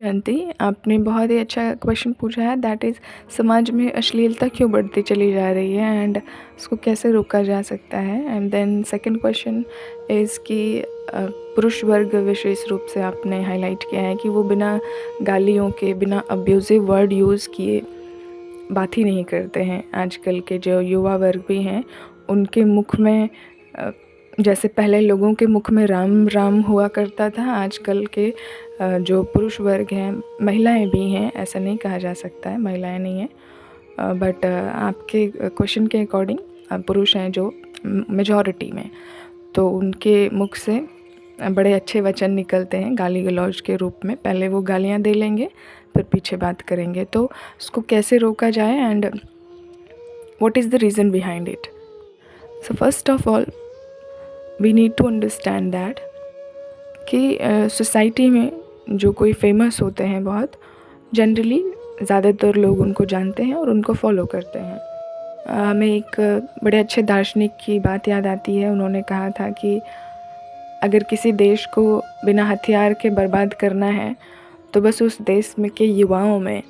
जानती, आपने बहुत ही अच्छा क्वेश्चन पूछा है, दैट इज़ समाज में अश्लीलता क्यों बढ़ती चली जा रही है एंड उसको कैसे रोका जा सकता है। And then second question is कि पुरुष वर्ग विशेष रूप से आपने हाईलाइट किया है कि वो बिना गालियों के, बिना अब्यूज़िव वर्ड यूज़ किए बात ही नहीं करते हैं। आजकल के जो युवा वर्ग भी हैं उनके मुख में जैसे पहले लोगों के मुख में राम राम हुआ करता था, आजकल के जो पुरुष वर्ग हैं, महिलाएं भी हैं, ऐसा नहीं कहा जा सकता है महिलाएं नहीं हैं, बट आपके क्वेश्चन के अकॉर्डिंग पुरुष हैं जो मेजॉरिटी में, तो उनके मुख से बड़े अच्छे वचन निकलते हैं गाली गलौज के रूप में। पहले वो गालियाँ दे लेंगे, फिर पीछे बात करेंगे। तो उसको कैसे रोका जाए and what is the reason behind it. So first of all we need to understand that कि सोसाइटी में जो कोई फेमस होते हैं, बहुत जनरली ज़्यादातर लोग उनको जानते हैं और उनको फॉलो करते हैं। हमें एक बड़े अच्छे दार्शनिक की बात याद आती है। उन्होंने कहा था कि अगर किसी देश को बिना हथियार के बर्बाद करना है तो बस उस देश में के युवाओं में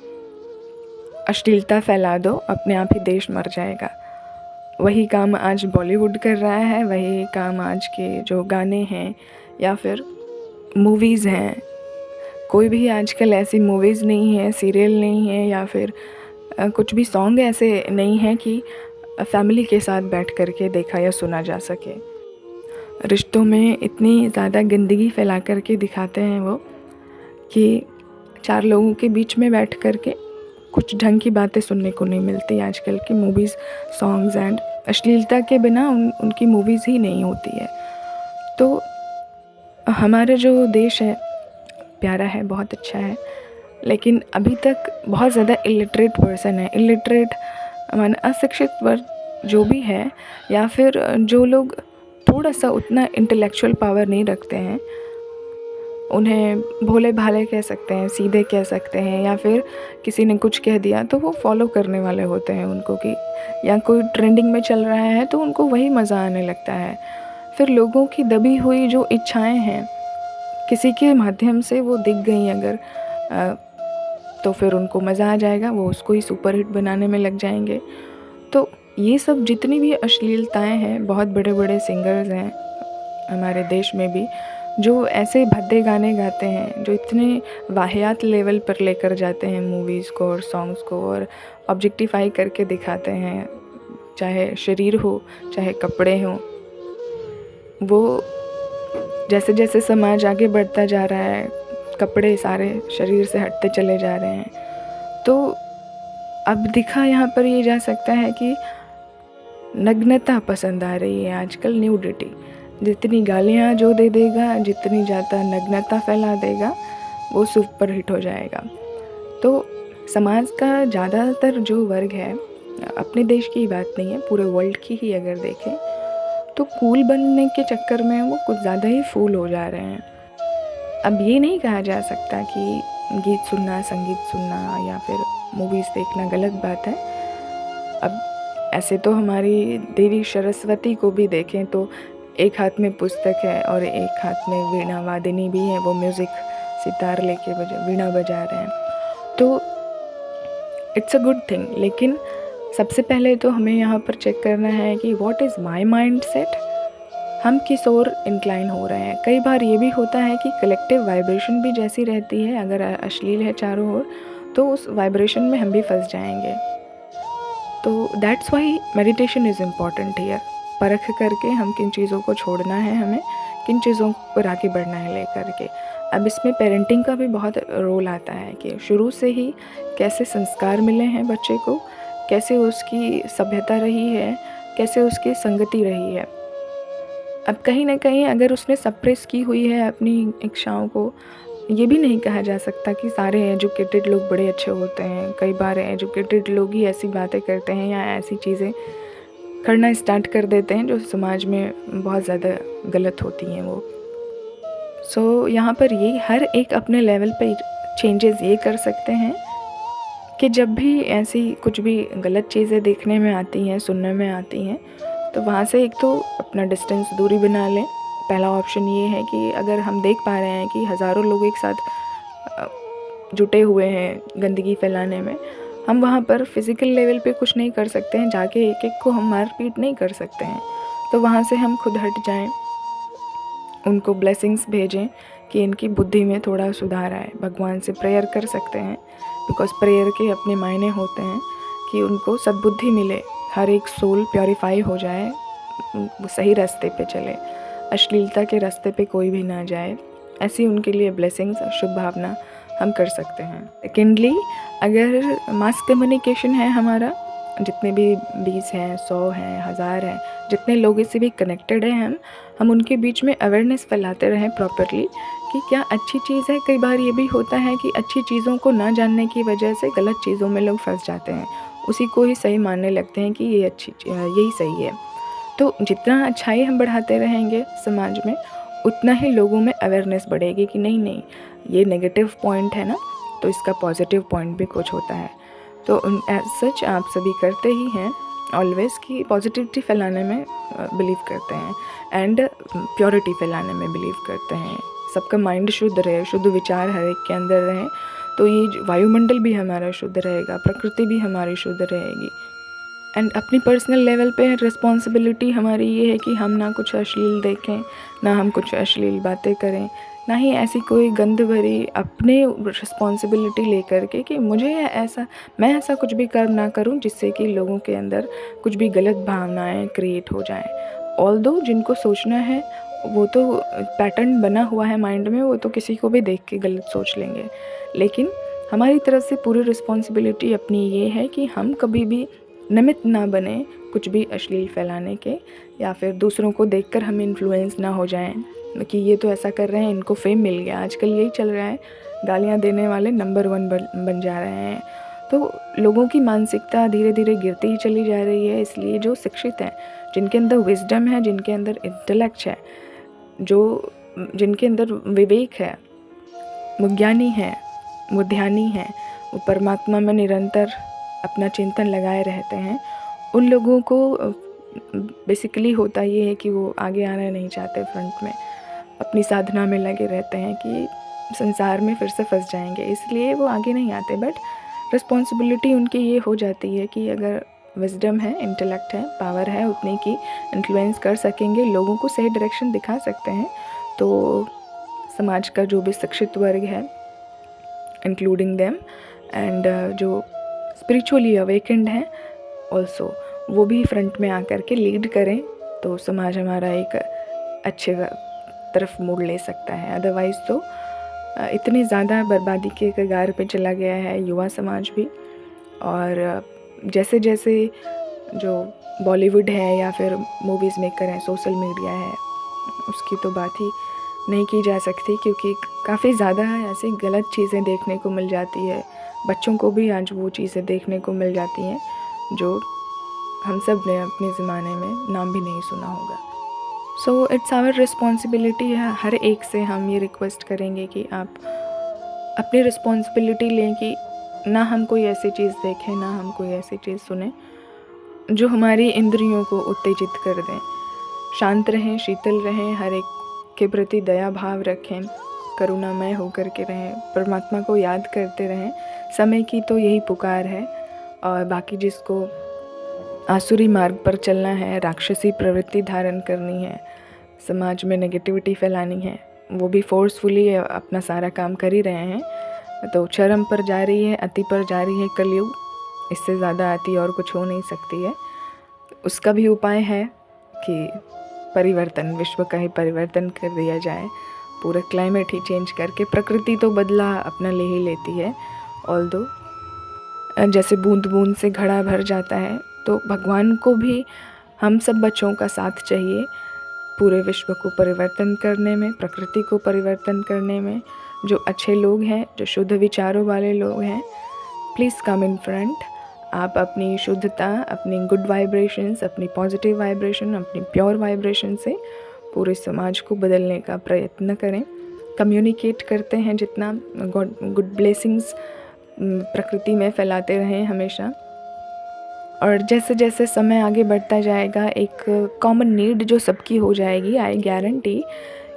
अश्लीलता फैला दो, अपने आप ही देश मर जाएगा। वही काम आज बॉलीवुड कर रहा है, वही काम आज के जो गाने हैं या फिर मूवीज़ हैं। कोई भी आजकल ऐसी मूवीज़ नहीं है, सीरियल नहीं है या फिर कुछ भी सॉन्ग ऐसे नहीं हैं कि फैमिली के साथ बैठ कर के देखा या सुना जा सके। रिश्तों में इतनी ज़्यादा गंदगी फैला कर के दिखाते हैं वो कि 4 लोगों के बीच में बैठ कर के कुछ ढंग की बातें सुनने को नहीं मिलती। आजकल की मूवीज़, सॉन्ग्स एंड अश्लीलता के बिना उनकी मूवीज़ ही नहीं होती है। तो हमारा जो देश है प्यारा है, बहुत अच्छा है, लेकिन अभी तक बहुत ज़्यादा इलिटरेट पर्सन है। इलिटरेट माने अशिक्षित वर्ग जो भी है, या फिर जो लोग थोड़ा सा उतना इंटेलेक्चुअल पावर नहीं रखते हैं, उन्हें भोले भाले कह सकते हैं, सीधे कह सकते हैं, या फिर किसी ने कुछ कह दिया तो वो फॉलो करने वाले होते हैं उनको, कि या कोई ट्रेंडिंग में चल रहा है तो उनको वही मज़ा आने लगता है। फिर लोगों की दबी हुई जो इच्छाएं हैं, किसी के माध्यम से वो दिख गई अगर तो फिर उनको मज़ा आ जाएगा, वो उसको ही सुपर हिट बनाने में लग जाएंगे। तो ये सब जितनी भी अश्लीलताएं हैं, बहुत बड़े बड़े सिंगर्स हैं हमारे देश में भी जो ऐसे भद्दे गाने गाते हैं, जो इतने वाहियात लेवल पर लेकर जाते हैं मूवीज़ को और सॉन्ग्स को, और ऑब्जेक्टिफाई करके दिखाते हैं, चाहे शरीर हो चाहे कपड़े हों। वो जैसे जैसे समाज आगे बढ़ता जा रहा है, कपड़े सारे शरीर से हटते चले जा रहे हैं। तो अब दिखा यहाँ पर ये जा सकता है कि नग्नता पसंद आ रही है आजकल, न्यूडिटी। जितनी गालियाँ जो दे देगा, जितनी ज़्यादा नग्नता फैला देगा, वो सुपर हिट हो जाएगा। तो समाज का ज़्यादातर जो वर्ग है, अपने देश की बात नहीं है, पूरे वर्ल्ड की ही अगर देखें, तो कूल बनने के चक्कर में वो कुछ ज़्यादा ही फूल हो जा रहे हैं। अब ये नहीं कहा जा सकता कि गीत सुनना, संगीत सुनना या फिर मूवीज़ देखना गलत बात है। अब ऐसे तो हमारी देवी सरस्वती को भी देखें तो एक हाथ में पुस्तक है और एक हाथ में वीणा वादिनी भी है, वो म्यूज़िक सितार लेके वीणा बजा रहे हैं। तो इट्स अ गुड थिंग, लेकिन सबसे पहले तो हमें यहाँ पर चेक करना है कि what is my mind set, हम किस ओर इंक्लाइन हो रहे हैं। कई बार ये भी होता है कि कलेक्टिव वाइब्रेशन भी जैसी रहती है, अगर अश्लील है चारों ओर तो उस वाइब्रेशन में हम भी फंस जाएंगे। तो that's why meditation is important here. परख करके हम किन चीज़ों को छोड़ना है, हमें किन चीज़ों पर आगे बढ़ना है लेकर के। अब इसमें पेरेंटिंग का भी बहुत रोल आता है कि शुरू से ही कैसे संस्कार मिले हैं बच्चे को, कैसे उसकी सभ्यता रही है, कैसे उसकी संगति रही है। अब कहीं ना कहीं अगर उसने सप्रेस की हुई है अपनी इच्छाओं को, ये भी नहीं कहा जा सकता कि सारे एजुकेटेड लोग बड़े अच्छे होते हैं। कई बार एजुकेटेड लोग ही ऐसी बातें करते हैं या ऐसी चीज़ें करना स्टार्ट कर देते हैं जो समाज में बहुत ज़्यादा गलत होती हैं वो। सो यहाँ पर ये हर एक अपने लेवल पे चेंजेस ये कर सकते हैं कि जब भी ऐसी कुछ भी गलत चीज़ें देखने में आती हैं, सुनने में आती हैं, तो वहाँ से एक तो अपना डिस्टेंस, दूरी बना लें। पहला ऑप्शन ये है कि अगर हम देख पा रहे हैं कि हज़ारों लोग एक साथ जुटे हुए हैं गंदगी फैलाने में, हम वहाँ पर फिज़िकल लेवल पे कुछ नहीं कर सकते हैं, जाके एक एक को हम मार-पीट नहीं कर सकते हैं। तो वहाँ से हम खुद हट जाएं, उनको ब्लेसिंग्स भेजें कि इनकी बुद्धि में थोड़ा सुधार आए। भगवान से प्रेयर कर सकते हैं, बिकॉज़ प्रेयर के अपने मायने होते हैं कि उनको सद्बुद्धि मिले, हर एक सोल प्योरीफाई हो जाए, वो सही रास्ते पे चले, अश्लीलता के रास्ते पे कोई भी ना जाए। ऐसी उनके लिए ब्लेसिंग्स, शुभ भावना हम कर सकते हैं। सेकेंडली, अगर मास कम्युनिकेशन है हमारा, जितने भी 20 हैं, 100 हैं, 1000 हैं, जितने लोगों से भी कनेक्टेड हैं हम उनके बीच में अवेयरनेस फैलाते रहें प्रॉपरली कि क्या अच्छी चीज़ है। कई बार ये भी होता है कि अच्छी चीज़ों को ना जानने की वजह से गलत चीज़ों में लोग फंस जाते हैं, उसी को ही सही मानने लगते हैं कि ये यही सही है। तो जितना अच्छाई हम बढ़ाते रहेंगे समाज में, उतना ही लोगों में अवेयरनेस बढ़ेगी कि नहीं ये नेगेटिव पॉइंट है ना, तो इसका पॉजिटिव पॉइंट भी कुछ होता है। तो एज सच आप सभी करते ही हैं ऑलवेज़ कि पॉजिटिविटी फैलाने में बिलीव करते हैं एंड प्योरिटी फैलाने में बिलीव करते हैं। सबका माइंड शुद्ध रहे, शुद्ध विचार हर एक के अंदर रहें, तो ये वायुमंडल भी हमारा शुद्ध रहेगा, प्रकृति भी हमारी शुद्ध रहेगी। एंड अपनी पर्सनल लेवल पे रिस्पॉन्सिबिलिटी हमारी ये है कि हम ना कुछ अश्लील देखें, ना हम कुछ अश्लील बातें करें, ना ही ऐसी कोई गंद भरी अपने रिस्पॉन्सिबिलिटी लेकर के कि मैं ऐसा कुछ भी ना करूं जिससे कि लोगों के अंदर कुछ भी गलत भावनाएं क्रिएट हो जाएं। ऑल्दो जिनको सोचना है वो तो पैटर्न बना हुआ है माइंड में, वो तो किसी को भी देख के गलत सोच लेंगे, लेकिन हमारी तरफ से पूरी रिस्पॉन्सिबिलिटी अपनी ये है कि हम कभी भी निमित्त ना बने कुछ भी अश्लील फैलाने के, या फिर दूसरों को देखकर हम इन्फ्लुएंस ना हो जाएं कि ये तो ऐसा कर रहे हैं, इनको फेम मिल गया। आजकल यही चल रहा है, गालियाँ देने वाले नंबर 1 बन जा रहे हैं। तो लोगों की मानसिकता धीरे धीरे गिरती ही चली जा रही है। इसलिए जो शिक्षित हैं, जिनके अंदर विजडम है, जिनके अंदर इंटेलेक्ट है, जिनके अंदर विवेक है, वो ज्ञानी हैं, वो ध्यानी हैं, वो परमात्मा में निरंतर अपना चिंतन लगाए रहते हैं, उन लोगों को बेसिकली होता ये है कि वो आगे आना नहीं चाहते, फ्रंट में अपनी साधना में लगे रहते हैं कि संसार में फिर से फंस जाएंगे, इसलिए वो आगे नहीं आते। बट रिस्पॉन्सिबिलिटी उनकी ये हो जाती है कि अगर विजडम है, इंटेलेक्ट है, पावर है उतनी की इन्फ्लुएंस कर सकेंगे, लोगों को सही डायरेक्शन दिखा सकते हैं, तो समाज का जो भी शिक्षित वर्ग है, इंक्लूडिंग देम, एंड जो स्पिरिचुअली अवेकेंड हैं ऑल्सो, वो भी फ्रंट में आकर के लीड करें, तो समाज हमारा एक अच्छे तरफ मोड़ ले सकता है। अदरवाइज़ तो इतनी ज़्यादा बर्बादी के कगार पे चला गया है युवा समाज भी। और जैसे जैसे जो बॉलीवुड है या फिर मूवीज़ मेकर हैं, सोशल मीडिया है, उसकी तो बात ही नहीं की जा सकती, क्योंकि काफ़ी ज़्यादा ऐसी गलत चीज़ें देखने को मिल जाती है। बच्चों को भी आज वो चीज़ें देखने को मिल जाती हैं जो हम सब ने अपने ज़माने में नाम भी नहीं सुना होगा। सो इट्स आवर रिस्पॉन्सिबिलिटी है, हर एक से हम ये रिक्वेस्ट करेंगे कि आप अपनी रिस्पॉन्सिबिलिटी लें कि ना हम कोई ऐसी चीज़ देखें, ना हम कोई ऐसी चीज़ सुने जो हमारी इंद्रियों को उत्तेजित कर दें। शांत रहें, शीतल रहें, हर एक के प्रति दया भाव रखें, करुणामय होकर के रहें, परमात्मा को याद करते रहें। समय की तो यही पुकार है, और बाकी जिसको आसुरी मार्ग पर चलना है, राक्षसी प्रवृत्ति धारण करनी है, समाज में नेगेटिविटी फैलानी है, वो भी फोर्सफुली अपना सारा काम कर ही रहे हैं। तो चरम पर जा रही है, अति पर जा रही है कलयुग, इससे ज़्यादा अति और कुछ हो नहीं सकती है। उसका भी उपाय है कि परिवर्तन, विश्व का ही परिवर्तन कर दिया जाए, पूरा क्लाइमेट ही चेंज करके। प्रकृति तो बदला अपना ले ही लेती है, ऑल्दो जैसे बूंद बूंद से घड़ा भर जाता है, तो भगवान को भी हम सब बच्चों का साथ चाहिए पूरे विश्व को परिवर्तन करने में, प्रकृति को परिवर्तन करने में। जो अच्छे लोग हैं, जो शुद्ध विचारों वाले लोग हैं, प्लीज़ कम इन फ्रंट। आप अपनी शुद्धता, अपनी गुड वाइब्रेशंस, अपनी पॉजिटिव वाइब्रेशन, अपनी प्योर वाइब्रेशन से पूरे समाज को बदलने का प्रयत्न करें। कम्युनिकेट करते हैं जितना, गुड ब्लेसिंग्स प्रकृति में फैलाते रहें हमेशा। और जैसे जैसे समय आगे बढ़ता जाएगा, एक कॉमन नीड जो सबकी हो जाएगी, आई गारंटी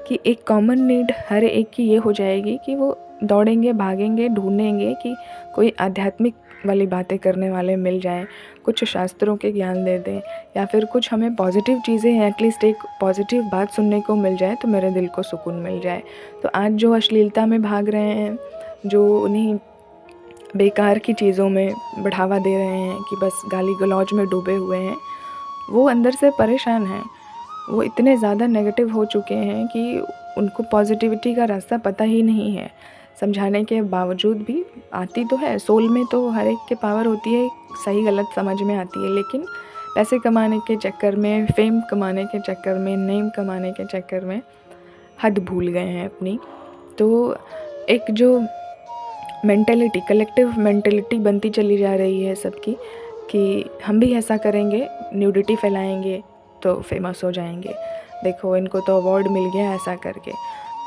कि एक कॉमन नीड हर एक की ये हो जाएगी कि वो दौड़ेंगे, भागेंगे, ढूंढेंगे कि कोई आध्यात्मिक वाली बातें करने वाले मिल जाएं, कुछ शास्त्रों के ज्ञान दे दें, या फिर कुछ हमें पॉजिटिव चीज़ें, एटलीस्ट एक पॉजिटिव बात सुनने को मिल जाए तो मेरे दिल को सुकून मिल जाए। तो आज जो अश्लीलता में भाग रहे हैं, जो उन्हीं बेकार की चीज़ों में बढ़ावा दे रहे हैं कि बस गाली गलौज में डूबे हुए हैं, वो अंदर से परेशान हैं। वो इतने ज़्यादा नेगेटिव हो चुके हैं कि उनको पॉजिटिविटी का रास्ता पता ही नहीं है। समझाने के बावजूद भी आती तो है, सोल में तो हर एक के पावर होती है, सही गलत समझ में आती है, लेकिन पैसे कमाने के चक्कर में, फेम कमाने के चक्कर में, नेम कमाने के चक्कर में हद भूल गए हैं अपनी। तो एक जो मेंटेलिटी, कलेक्टिव मेंटेलिटी बनती चली जा रही है सबकी कि हम भी ऐसा करेंगे, न्यूडिटी फैलाएंगे तो फेमस हो जाएंगे, देखो इनको तो अवार्ड मिल गया ऐसा करके।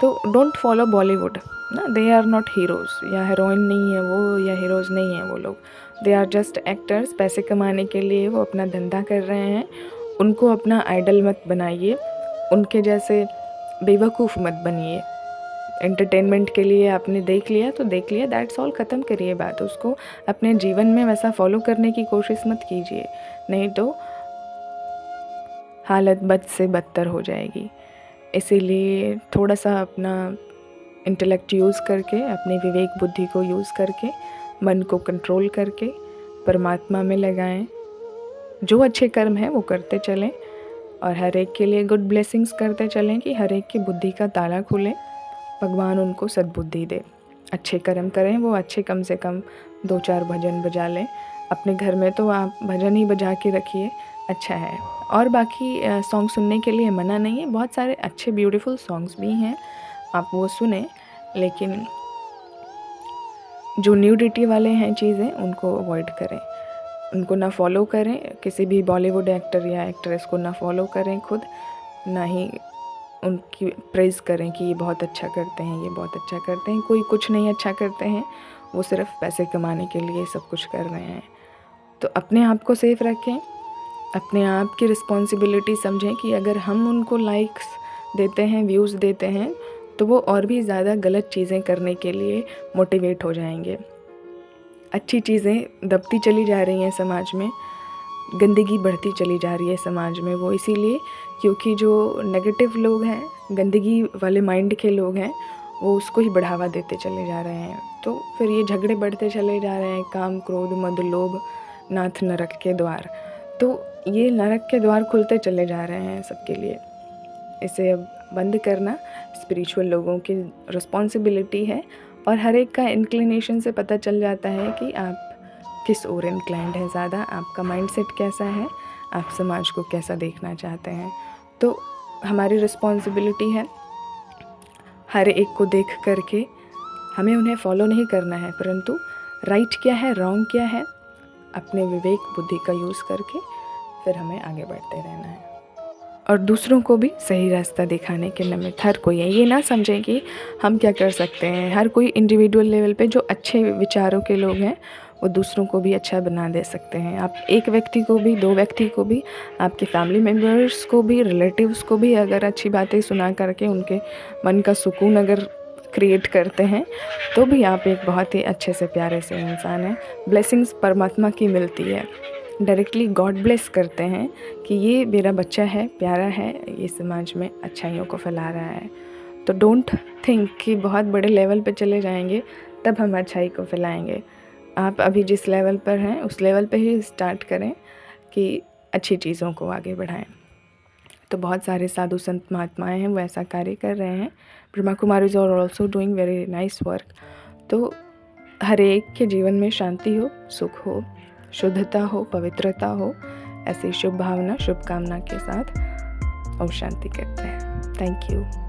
तो डोंट फॉलो बॉलीवुड ना, दे आर नॉट हीरोज़, या हीरोइन नहीं है वो, या हीरोज़ नहीं है वो लोग, दे आर जस्ट एक्टर्स। पैसे कमाने के लिए वो अपना धंधा कर रहे हैं, उनको अपना आइडल मत बनाइए, उनके जैसे बेवकूफ़ मत बनिए। एंटरटेनमेंट के लिए आपने देख लिया तो देख लिया, दैट्स ऑल, ख़त्म करिए बात। उसको अपने जीवन में वैसा फॉलो करने की कोशिश मत कीजिए, नहीं तो हालत बद से बदतर हो जाएगी। इसीलिए थोड़ा सा अपना इंटेलेक्ट यूज़ करके, अपनी विवेक बुद्धि को यूज़ करके, मन को कंट्रोल करके परमात्मा में लगाएं। जो अच्छे कर्म हैं वो करते चलें, और हर एक के लिए गुड ब्लेसिंग्स करते चलें कि हर एक की बुद्धि का ताला खुले, भगवान उनको सद्बुद्धि दे। अच्छे कर्म करें, वो अच्छे कम से कम 2-4 भजन बजा लें। अपने घर में तो आप भजन ही बजा के रखिए, अच्छा है। और बाकी सॉन्ग सुनने के लिए मना नहीं है, बहुत सारे अच्छे ब्यूटीफुल सॉन्ग्स भी हैं, आप वो सुने। लेकिन जो न्यूडिटी वाले हैं चीज़ें, उनको अवॉइड करें, उनको ना फॉलो करें। किसी भी बॉलीवुड एक्टर या एक्ट्रेस को ना फॉलो करें खुद, ना ही उनकी प्रेज़ करें कि ये बहुत अच्छा करते हैं, ये बहुत अच्छा करते हैं। कोई कुछ नहीं अच्छा करते हैं, वो सिर्फ पैसे कमाने के लिए सब कुछ कर रहे हैं। तो अपने आप को सेफ रखें, अपने आप की रिस्पॉन्सिबिलिटी समझें कि अगर हम उनको लाइक्स देते हैं, व्यूज़ देते हैं, तो वो और भी ज़्यादा गलत चीज़ें करने के लिए मोटिवेट हो जाएंगे। अच्छी चीज़ें दबती चली जा रही हैं समाज में, गंदगी बढ़ती चली जा रही है समाज में। वो इसीलिए क्योंकि जो नेगेटिव लोग हैं, गंदगी वाले माइंड के लोग हैं, वो उसको ही बढ़ावा देते चले जा रहे हैं। तो फिर ये झगड़े बढ़ते चले जा रहे हैं, काम क्रोध मद लोभ नाथ नरक के द्वार। तो ये नरक के द्वार खुलते चले जा रहे हैं सबके लिए। इसे अब बंद करना स्पिरिचुअल लोगों की रिस्पॉन्सिबिलिटी है, और हर एक का इंक्लिनेशन से पता चल जाता है कि आप किस ओर इंक्लाइंड है ज़्यादा, आपका माइंडसेट कैसा है, आप समाज को कैसा देखना चाहते हैं। तो हमारी रिस्पॉन्सिबिलिटी है हर एक को देख करके, हमें उन्हें फॉलो नहीं करना है, परंतु राइट क्या है, रॉन्ग क्या है, अपने विवेक बुद्धि का यूज़ करके फिर हमें आगे बढ़ते रहना है। और दूसरों को भी सही रास्ता दिखाने के निमित्त हर कोई है। ये ना समझें कि हम क्या कर सकते हैं, हर कोई इंडिविजुअल लेवल पे जो अच्छे विचारों के लोग हैं वो दूसरों को भी अच्छा बना दे सकते हैं। आप एक व्यक्ति को भी, 2 व्यक्ति को भी, आपके फैमिली मेम्बर्स को भी, रिलेटिव्स को भी अगर अच्छी बातें सुना करके उनके मन का सुकून अगर क्रिएट करते हैं, तो भी आप एक बहुत ही अच्छे से प्यारे से इंसान हैं। ब्लेसिंग्स परमात्मा की मिलती है, डायरेक्टली गॉड ब्लेस करते हैं कि ये मेरा बच्चा है, प्यारा है, ये समाज में अच्छाइयों को फैला रहा है। तो डोंट थिंक कि बहुत बड़े लेवल पे चले जाएंगे तब हम अच्छाई को फैलाएंगे। आप अभी जिस लेवल पर हैं उस लेवल पे ही स्टार्ट करें कि अच्छी चीज़ों को आगे बढ़ाएं। तो बहुत सारे साधु संत महात्माएँ हैं, वो ऐसा कार्य कर रहे हैं। Brahma Kumaris are also doing very nice work. तो हर एक के जीवन में शांति हो, सुख हो, शुद्धता हो, पवित्रता हो, ऐसी शुभ भावना, शुभकामना के साथ ओम शांति करते हैं। Thank you.